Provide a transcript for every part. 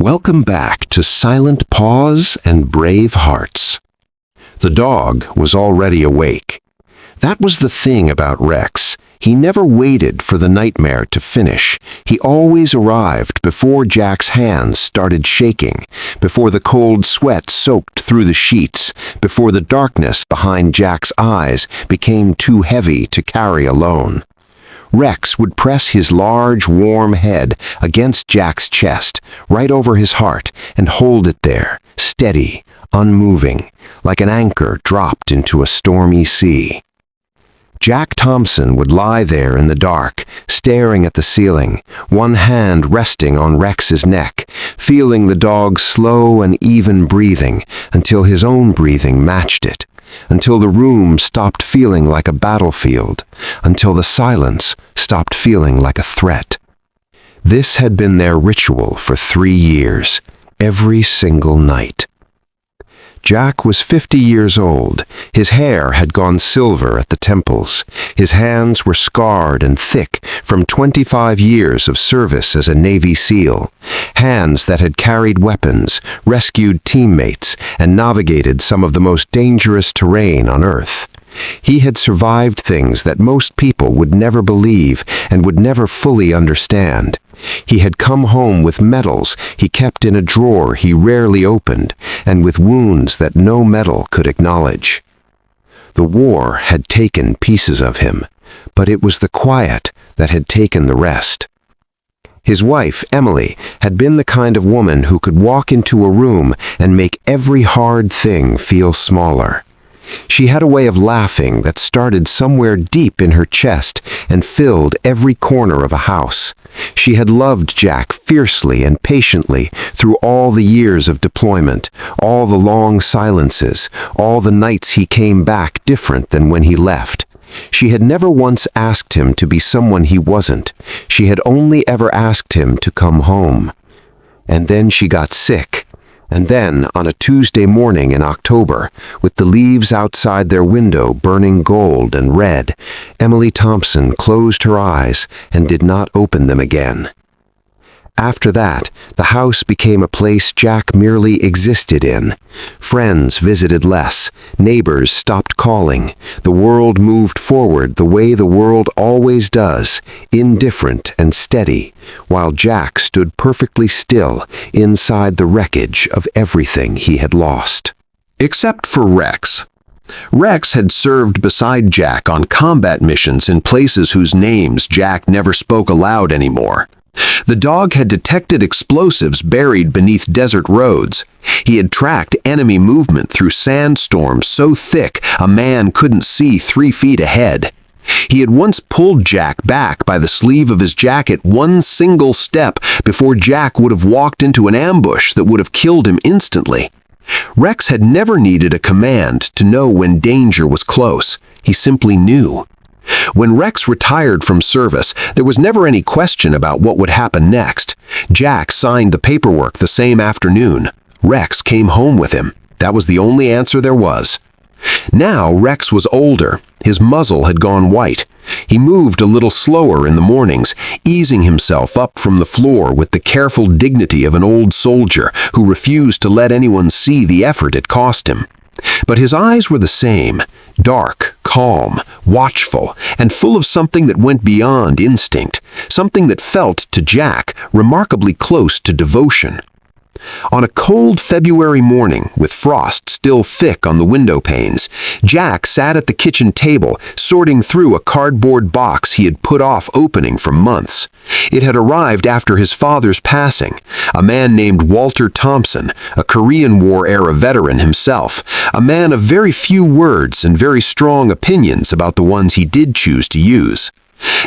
Welcome back to Silent Paws and Brave Hearts. The dog was already awake. That was the thing about Rex. He never waited for the nightmare to finish. He always arrived before Jack's hands started shaking, before the cold sweat soaked through the sheets, before the darkness behind Jack's eyes became too heavy to carry alone. Rex would press his large, warm head against Jack's chest, right over his heart, and hold it there, steady, unmoving, like an anchor dropped into a stormy sea. Jack Thompson would lie there in the dark, staring at the ceiling, one hand resting on Rex's neck, feeling the dog's slow and even breathing until his own breathing matched it, until the room stopped feeling like a battlefield, until the silence stopped feeling like a threat. This had been their ritual for 3 years, every single night. Jack was 50 years old. His hair had gone silver at the temples. His hands were scarred and thick from 25 years of service as a Navy SEAL. Hands that had carried weapons, rescued teammates, and navigated some of the most dangerous terrain on Earth. He had survived things that most people would never believe and would never fully understand. He had come home with medals he kept in a drawer he rarely opened, and with wounds that no medal could acknowledge. The war had taken pieces of him, but it was the quiet that had taken the rest. His wife, Emily, had been the kind of woman who could walk into a room and make every hard thing feel smaller. She had a way of laughing that started somewhere deep in her chest and filled every corner of a house. She had loved Jack fiercely and patiently through all the years of deployment, all the long silences, all the nights he came back different than when he left. She had never once asked him to be someone he wasn't. She had only ever asked him to come home. And then she got sick. And then, on a Tuesday morning in October, with the leaves outside their window burning gold and red, Emily Thompson closed her eyes and did not open them again. After that, the house became a place Jack merely existed in. Friends visited less, neighbors stopped calling, the world moved forward the way the world always does, indifferent and steady, while Jack stood perfectly still inside the wreckage of everything he had lost. Except for Rex. Rex had served beside Jack on combat missions in places whose names Jack never spoke aloud anymore. The dog had detected explosives buried beneath desert roads. He had tracked enemy movement through sandstorms so thick a man couldn't see 3 feet ahead. He had once pulled Jack back by the sleeve of his jacket one single step before Jack would have walked into an ambush that would have killed him instantly. Rex had never needed a command to know when danger was close. He simply knew. When Rex retired from service, there was never any question about what would happen next. Jack signed the paperwork the same afternoon. Rex came home with him. That was the only answer there was. Now Rex was older. His muzzle had gone white. He moved a little slower in the mornings, easing himself up from the floor with the careful dignity of an old soldier who refused to let anyone see the effort it cost him. But his eyes were the same, dark, calm, watchful, and full of something that went beyond instinct, something that felt, to Jack, remarkably close to devotion. On a cold February morning, with frost still thick on the window panes, Jack sat at the kitchen table, sorting through a cardboard box he had put off opening for months. It had arrived after his father's passing, a man named Walter Thompson, a Korean War-era veteran himself, a man of very few words and very strong opinions about the ones he did choose to use.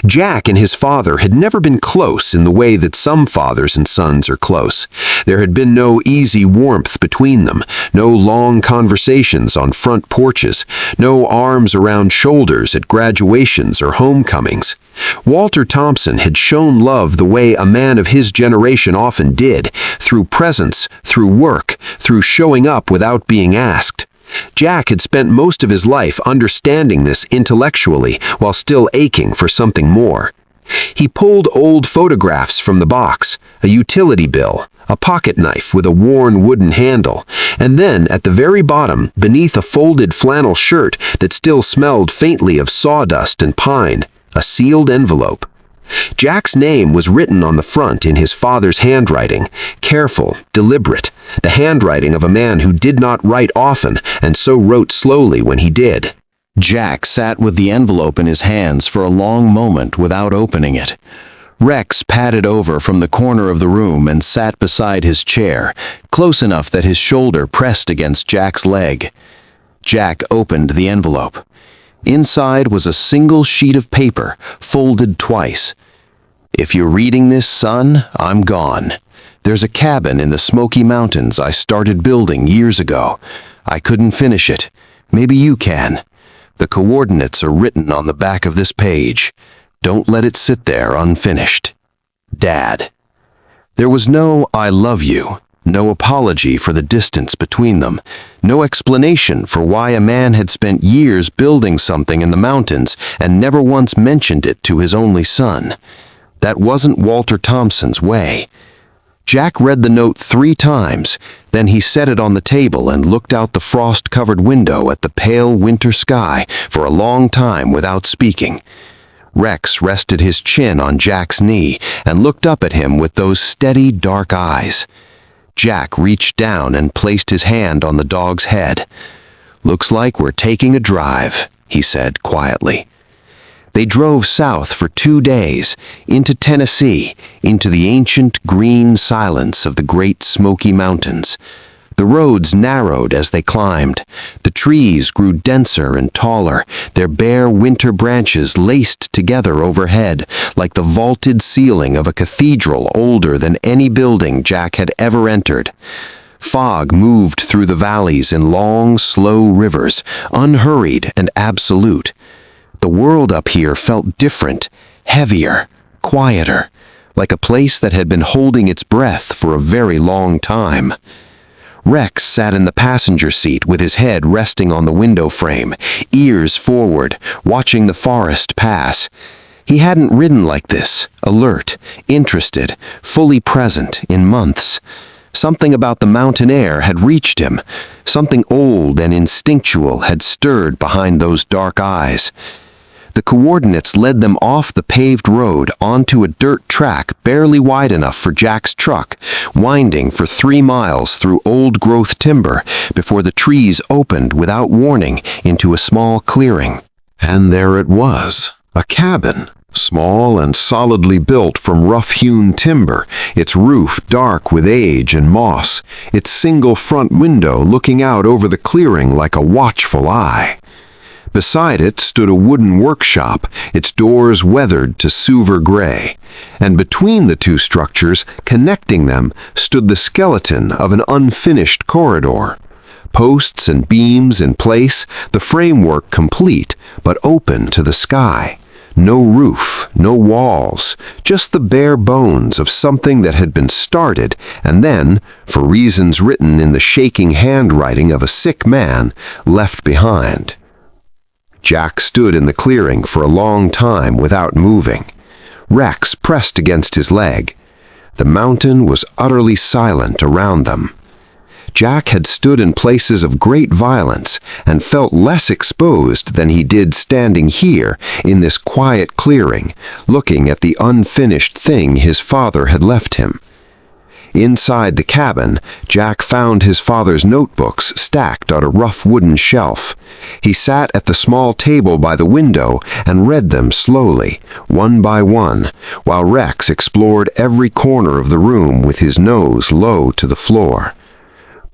Jack and his father had never been close in the way that some fathers and sons are close. There had been no easy warmth between them, no long conversations on front porches, no arms around shoulders at graduations or homecomings. Walter Thompson had shown love the way a man of his generation often did, through presence, through work, through showing up without being asked. Jack had spent most of his life understanding this intellectually while still aching for something more. He pulled old photographs from the box, a utility bill, a pocket knife with a worn wooden handle, and then at the very bottom, beneath a folded flannel shirt that still smelled faintly of sawdust and pine, a sealed envelope. Jack's name was written on the front in his father's handwriting, careful, deliberate, the handwriting of a man who did not write often and so wrote slowly when he did. Jack sat with the envelope in his hands for a long moment without opening it. Rex padded over from the corner of the room and sat beside his chair, close enough that his shoulder pressed against Jack's leg. Jack opened the envelope. Inside was a single sheet of paper, folded twice. "If you're reading this, son, I'm gone. There's a cabin in the Smoky Mountains I started building years ago. I couldn't finish it. Maybe you can. The coordinates are written on the back of this page. Don't let it sit there unfinished. Dad." There was no "I love you," no apology for the distance between them, no explanation for why a man had spent years building something in the mountains and never once mentioned it to his only son. That wasn't Walter Thompson's way. Jack read the note 3 times, then he set it on the table and looked out the frost-covered window at the pale winter sky for a long time without speaking. Rex rested his chin on Jack's knee and looked up at him with those steady, dark eyes. Jack reached down and placed his hand on the dog's head. "Looks like we're taking a drive," he said quietly. They drove south for 2 days, into Tennessee, into the ancient green silence of the great Smoky Mountains. The roads narrowed as they climbed. The trees grew denser and taller, their bare winter branches laced together overhead, like the vaulted ceiling of a cathedral older than any building Jack had ever entered. Fog moved through the valleys in long, slow rivers, unhurried and absolute. The world up here felt different, heavier, quieter, like a place that had been holding its breath for a very long time. Rex sat in the passenger seat with his head resting on the window frame, ears forward, watching the forest pass. He hadn't ridden like this, alert, interested, fully present in months. Something about the mountain air had reached him. Something old and instinctual had stirred behind those dark eyes. The coordinates led them off the paved road onto a dirt track barely wide enough for Jack's truck, winding for 3 miles through old-growth timber before the trees opened without warning into a small clearing. And there it was, a cabin, small and solidly built from rough-hewn timber, its roof dark with age and moss, its single front window looking out over the clearing like a watchful eye. Beside it stood a wooden workshop, its doors weathered to silver gray, and between the 2 structures, connecting them, stood the skeleton of an unfinished corridor. Posts and beams in place, the framework complete, but open to the sky. No roof, no walls, just the bare bones of something that had been started and then, for reasons written in the shaking handwriting of a sick man, left behind. Jack stood in the clearing for a long time without moving. Rex pressed against his leg. The mountain was utterly silent around them. Jack had stood in places of great violence and felt less exposed than he did standing here in this quiet clearing, looking at the unfinished thing his father had left him. Inside the cabin, Jack found his father's notebooks stacked on a rough wooden shelf. He sat at the small table by the window and read them slowly, one by one, while Rex explored every corner of the room with his nose low to the floor.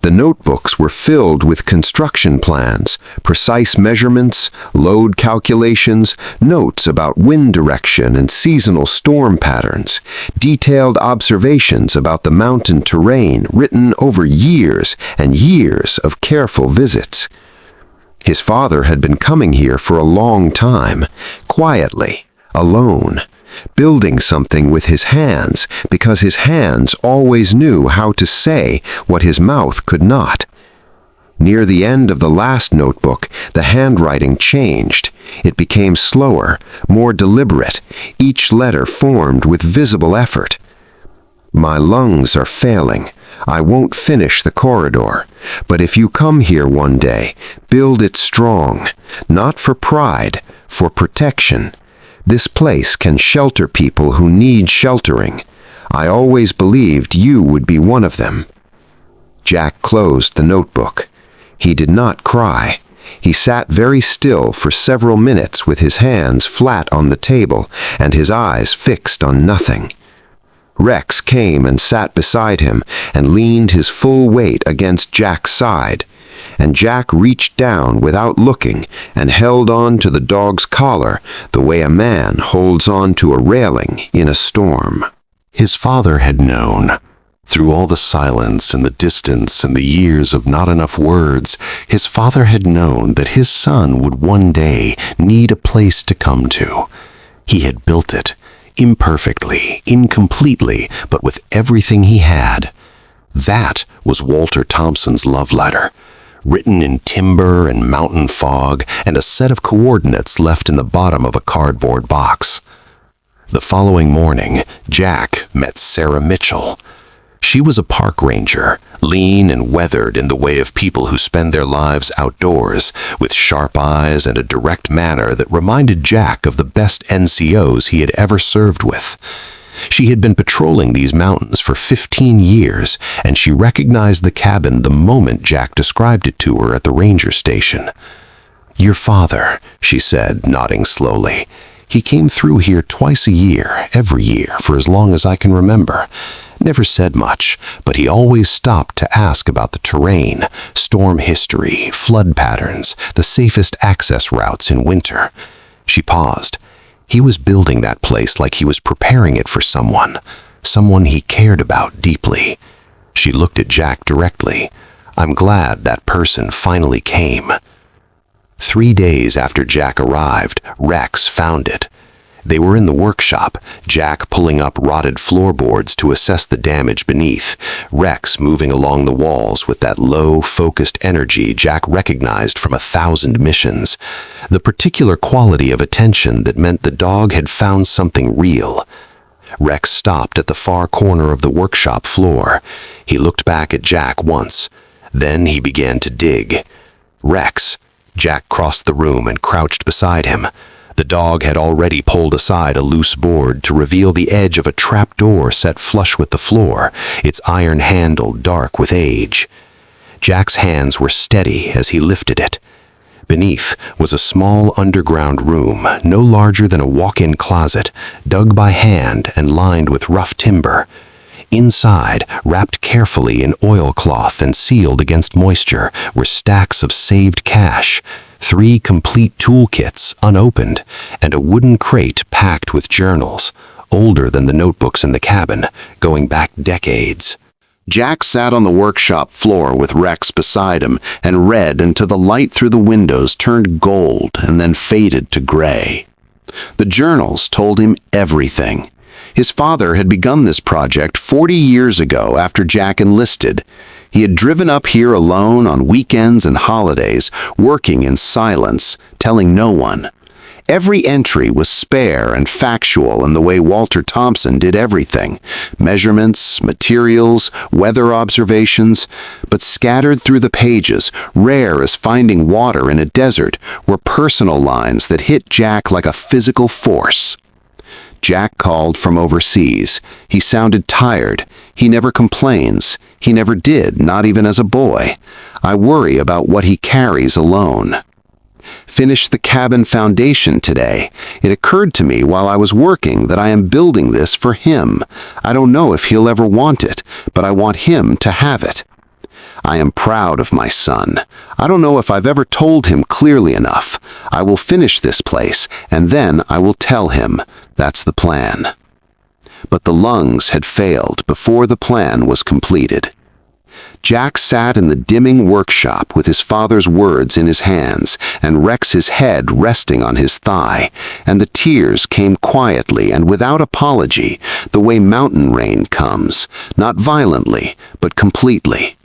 The notebooks were filled with construction plans, precise measurements, load calculations, notes about wind direction and seasonal storm patterns, detailed observations about the mountain terrain written over years and years of careful visits. His father had been coming here for a long time, quietly, alone, building something with his hands because his hands always knew how to say what his mouth could not. Near the end of the last notebook, the handwriting changed. It became slower, more deliberate, each letter formed with visible effort. My lungs are failing. I won't finish the corridor. But if you come here one day, build it strong. Not for pride, for protection. This place can shelter people who need sheltering. I always believed you would be one of them." Jack closed the notebook. He did not cry. He sat very still for several minutes with his hands flat on the table and his eyes fixed on nothing. Rex came and sat beside him and leaned his full weight against Jack's side, and Jack reached down without looking and held on to the dog's collar the way a man holds on to a railing in a storm. His father had known. Through all the silence and the distance and the years of not enough words, his father had known that his son would one day need a place to come to. He had built it, imperfectly, incompletely, but with everything he had. That was Walter Thompson's love letter, written in timber and mountain fog, and a set of coordinates left in the bottom of a cardboard box. The following morning, Jack met Sarah Mitchell. She was a park ranger, lean and weathered in the way of people who spend their lives outdoors, with sharp eyes and a direct manner that reminded Jack of the best NCOs he had ever served with. She had been patrolling these mountains for 15 years, and she recognized the cabin the moment Jack described it to her at the ranger station. "Your father," she said, nodding slowly. "He came through here twice a year, every year, for as long as I can remember. Never said much, but he always stopped to ask about the terrain, storm history, flood patterns, the safest access routes in winter." She paused. He was building that place like he was preparing it for someone he cared about deeply. She looked at Jack directly. "I'm glad that person finally came." 3 days after Jack arrived, Rex found it. They were in the workshop, Jack pulling up rotted floorboards to assess the damage beneath, Rex moving along the walls with that low, focused energy Jack recognized from 1,000 missions, the particular quality of attention that meant the dog had found something real. Rex stopped at the far corner of the workshop floor. He looked back at Jack once. Then he began to dig. "Rex." Jack crossed the room and crouched beside him. The dog had already pulled aside a loose board to reveal the edge of a trapdoor set flush with the floor, its iron handle dark with age. Jack's hands were steady as he lifted it. Beneath was a small underground room, no larger than a walk-in closet, dug by hand and lined with rough timber. Inside, wrapped carefully in oilcloth and sealed against moisture, were stacks of saved cash, 3 complete toolkits unopened, and a wooden crate packed with journals, older than the notebooks in the cabin, going back decades. Jack sat on the workshop floor with Rex beside him and read until the light through the windows turned gold and then faded to gray. The journals told him everything. His father had begun this project 40 years ago after Jack enlisted. He had driven up here alone on weekends and holidays, working in silence, telling no one. Every entry was spare and factual in the way Walter Thompson did everything. Measurements, materials, weather observations. But scattered through the pages, rare as finding water in a desert, were personal lines that hit Jack like a physical force. Jack called from overseas. He sounded tired. He never complains. He never did, not even as a boy. I worry about what he carries alone. Finished the cabin foundation today. It occurred to me while I was working that I am building this for him. I don't know if he'll ever want it, but I want him to have it. I am proud of my son. I don't know if I've ever told him clearly enough. I will finish this place, and then I will tell him. That's the plan. But the lungs had failed before the plan was completed. Jack sat in the dimming workshop with his father's words in his hands and Rex's head resting on his thigh, and the tears came quietly and without apology, the way mountain rain comes, not violently, but completely.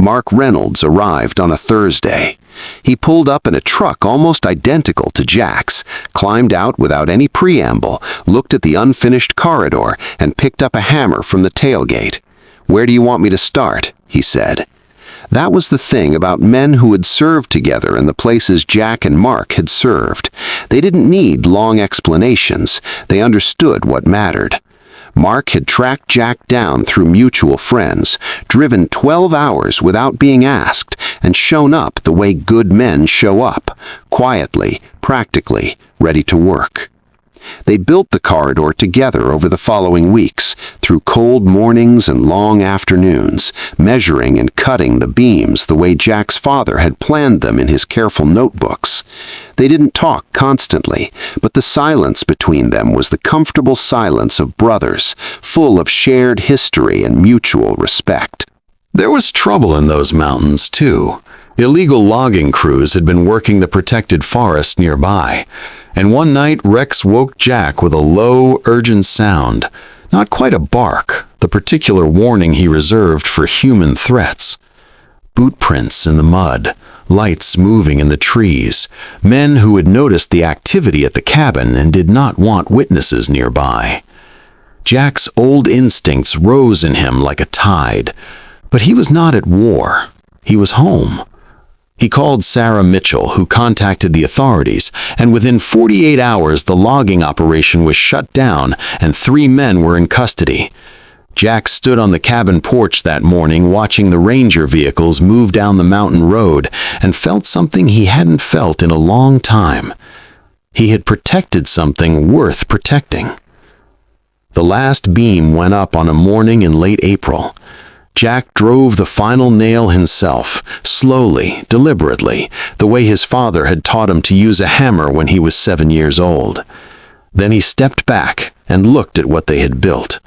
Mark Reynolds arrived on a Thursday. He pulled up in a truck almost identical to Jack's, climbed out without any preamble, looked at the unfinished corridor, and picked up a hammer from the tailgate. "Where do you want me to start?" he said. That was the thing about men who had served together in the places Jack and Mark had served. They didn't need long explanations. They understood what mattered. Mark had tracked Jack down through mutual friends, driven 12 hours without being asked, and shown up the way good men show up, quietly, practically, ready to work. They built the corridor together over the following weeks, through cold mornings and long afternoons, measuring and cutting the beams the way Jack's father had planned them in his careful notebooks. They didn't talk constantly, but the silence between them was the comfortable silence of brothers, full of shared history and mutual respect. There was trouble in those mountains, too. Illegal logging crews had been working the protected forest nearby, and one night Rex woke Jack with a low, urgent sound, not quite a bark, the particular warning he reserved for human threats. Boot prints in the mud, lights moving in the trees, men who had noticed the activity at the cabin and did not want witnesses nearby. Jack's old instincts rose in him like a tide, but he was not at war. He was home. He called Sarah Mitchell, who contacted the authorities, and within 48 hours the logging operation was shut down and 3 men were in custody. Jack stood on the cabin porch that morning watching the ranger vehicles move down the mountain road and felt something he hadn't felt in a long time. He had protected something worth protecting. The last beam went up on a morning in late April. Jack drove the final nail himself, slowly, deliberately, the way his father had taught him to use a hammer when he was 7 years old. Then he stepped back and looked at what they had built.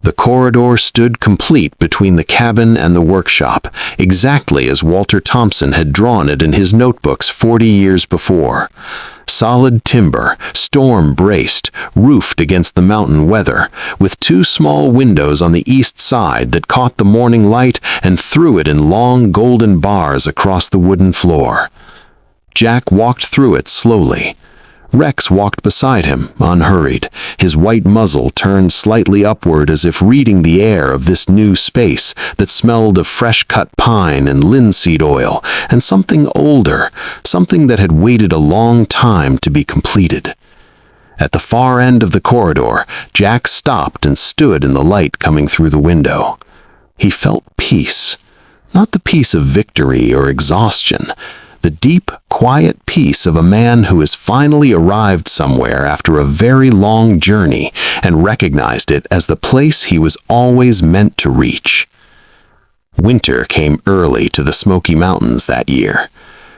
The corridor stood complete between the cabin and the workshop, exactly as Walter Thompson had drawn it in his notebooks 40 years before. Solid timber, storm-braced, roofed against the mountain weather, with 2 small windows on the east side that caught the morning light and threw it in long golden bars across the wooden floor. Jack walked through it slowly. Rex walked beside him, unhurried, his white muzzle turned slightly upward as if reading the air of this new space that smelled of fresh-cut pine and linseed oil, and something older, something that had waited a long time to be completed. At the far end of the corridor, Jack stopped and stood in the light coming through the window. He felt peace, not the peace of victory or exhaustion, the deep, quiet peace of a man who has finally arrived somewhere after a very long journey and recognized it as the place he was always meant to reach. Winter came early to the Smoky Mountains that year.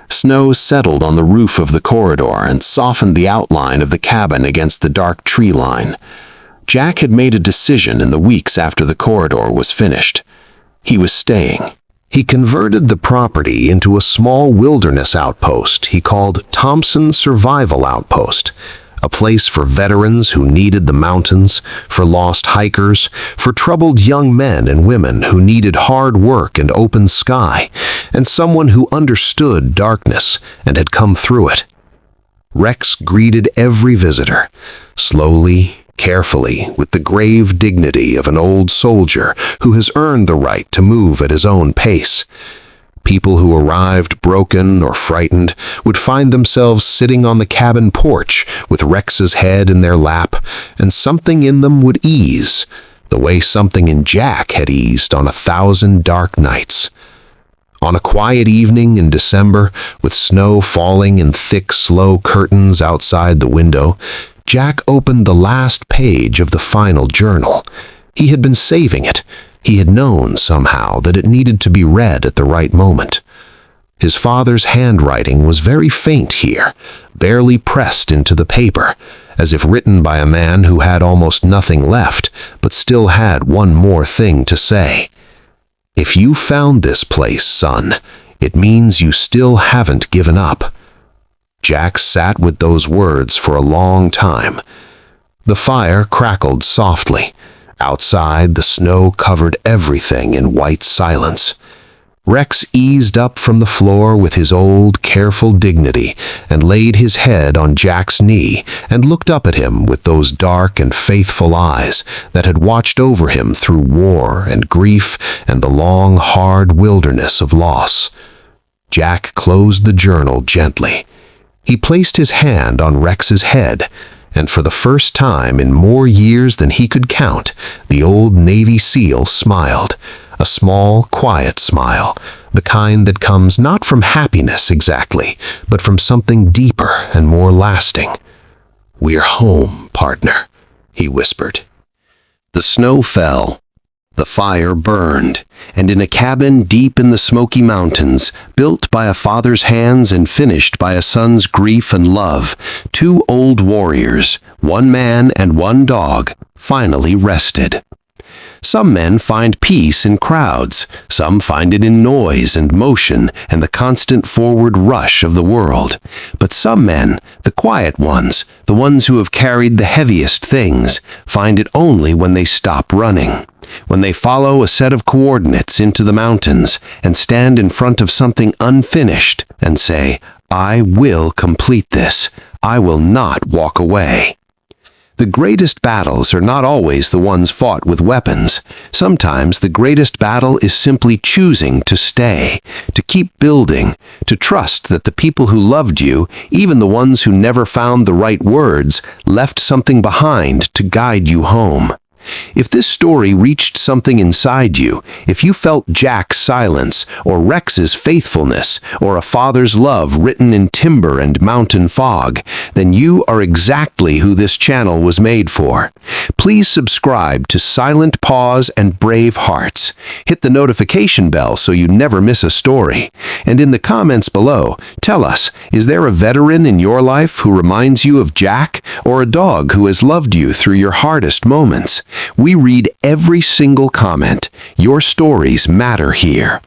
Snow settled on the roof of the corridor and softened the outline of the cabin against the dark tree line. Jack had made a decision in the weeks after the corridor was finished. He was staying. He converted the property into a small wilderness outpost he called Thompson Survival Outpost, a place for veterans who needed the mountains, for lost hikers, for troubled young men and women who needed hard work and open sky, and someone who understood darkness and had come through it. Rex greeted every visitor, slowly, carefully, with the grave dignity of an old soldier who has earned the right to move at his own pace. People who arrived broken or frightened would find themselves sitting on the cabin porch with Rex's head in their lap, and something in them would ease, the way something in Jack had eased on 1,000 dark nights. On a quiet evening in December, with snow falling in thick, slow curtains outside the window, Jack opened the last page of the final journal. He had been saving it. He had known, somehow, that it needed to be read at the right moment. His father's handwriting was very faint here, barely pressed into the paper, as if written by a man who had almost nothing left, but still had one more thing to say. "If you found this place, son, it means you still haven't given up." Jack sat with those words for a long time. The fire crackled softly. Outside, the snow covered everything in white silence. Rex eased up from the floor with his old, careful dignity and laid his head on Jack's knee and looked up at him with those dark and faithful eyes that had watched over him through war and grief and the long, hard wilderness of loss. Jack closed the journal gently. He placed his hand on Rex's head, and for the first time in more years than he could count, the old Navy SEAL smiled. A small, quiet smile, the kind that comes not from happiness exactly, but from something deeper and more lasting. "We're home, partner," he whispered. The snow fell. The fire burned, and in a cabin deep in the Smoky Mountains, built by a father's hands and finished by a son's grief and love, two old warriors, one man and one dog, finally rested. Some men find peace in crowds, some find it in noise and motion and the constant forward rush of the world. But some men, the quiet ones, the ones who have carried the heaviest things, find it only when they stop running. When they follow a set of coordinates into the mountains and stand in front of something unfinished and say, "I will complete this. I will not walk away." The greatest battles are not always the ones fought with weapons. Sometimes the greatest battle is simply choosing to stay, to keep building, to trust that the people who loved you, even the ones who never found the right words, left something behind to guide you home. If this story reached something inside you, if you felt Jack's silence, or Rex's faithfulness, or a father's love written in timber and mountain fog, then you are exactly who this channel was made for. Please subscribe to Silent Paws and Brave Hearts. Hit the notification bell so you never miss a story. And in the comments below, tell us, is there a veteran in your life who reminds you of Jack, or a dog who has loved you through your hardest moments? We read every single comment. Your stories matter here.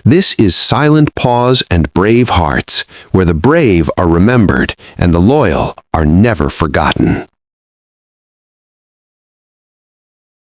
This is Silent Paws and Brave Hearts, where the brave are remembered and the loyal are never forgotten.